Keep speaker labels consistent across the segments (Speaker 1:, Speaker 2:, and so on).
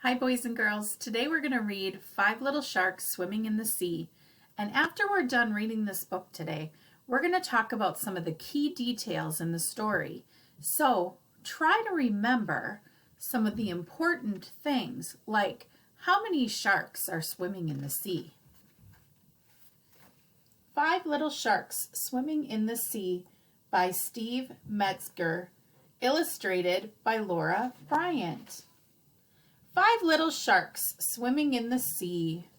Speaker 1: Hi boys and girls, today we're going to read Five Little Sharks Swimming in the Sea. And after we're done reading this book today, we're going to talk about some of the key details in the story. So try to remember some of the important things, like how many sharks are swimming in the sea. Five Little Sharks Swimming in the Sea by Steve Metzger, illustrated by Laura Bryant. Five little sharks swimming in the sea.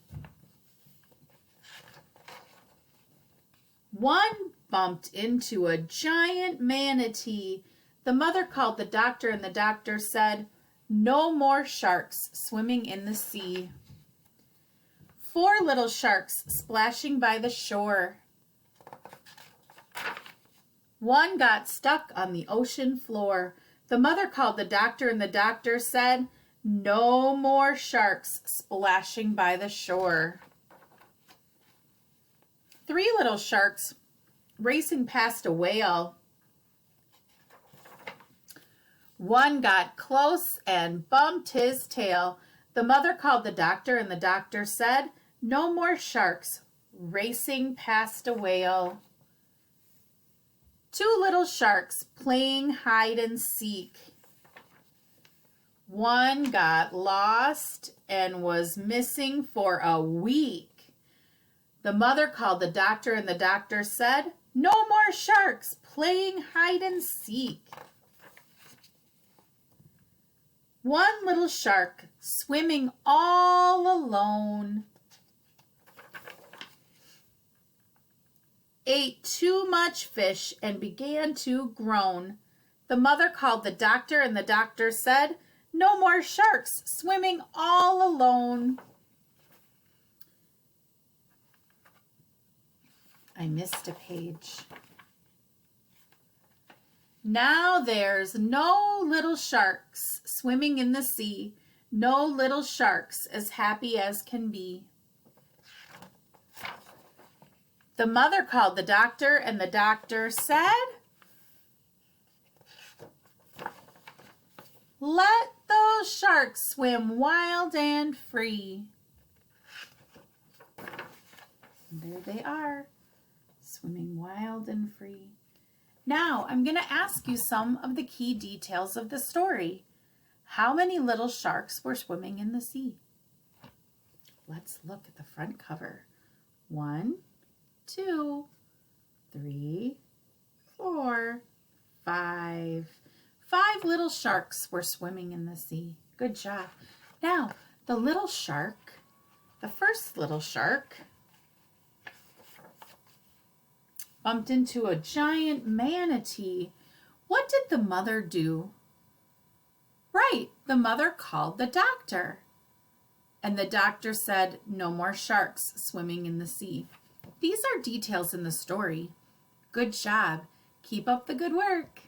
Speaker 1: One bumped into a giant manatee. The mother called the doctor, and the doctor said, "No more sharks swimming in the sea." Four little sharks splashing by the shore. One got stuck on the ocean floor. The mother called the doctor, and the doctor said, "No more sharks splashing by the shore." Three little sharks racing past a whale. One got close and bumped his tail. The mother called the doctor, and the doctor said, "No more sharks racing past a whale." Two little sharks playing hide and seek. One got lost and was missing for a week. The mother called the doctor, and the doctor said, "No more sharks playing hide and seek." One little shark swimming all alone ate too much fish and began to groan. The mother called the doctor, and the doctor said, "No more sharks swimming all alone." I missed a page. Now there's no little sharks swimming in the sea, no little sharks as happy as can be. The mother called the doctor, and the doctor said, "Let those sharks swim wild and free." And there they are, swimming wild and free. Now I'm going to ask you some of the key details of the story. How many little sharks were swimming in the sea? Let's look at the front cover. 1, 2, 3, 4, 5. 5 little sharks were swimming in the sea. Good job. Now, the little shark, the first little shark, bumped into a giant manatee. What did the mother do? Right, the mother called the doctor. And the doctor said, "No more sharks swimming in the sea." These are details in the story. Good job. Keep up the good work.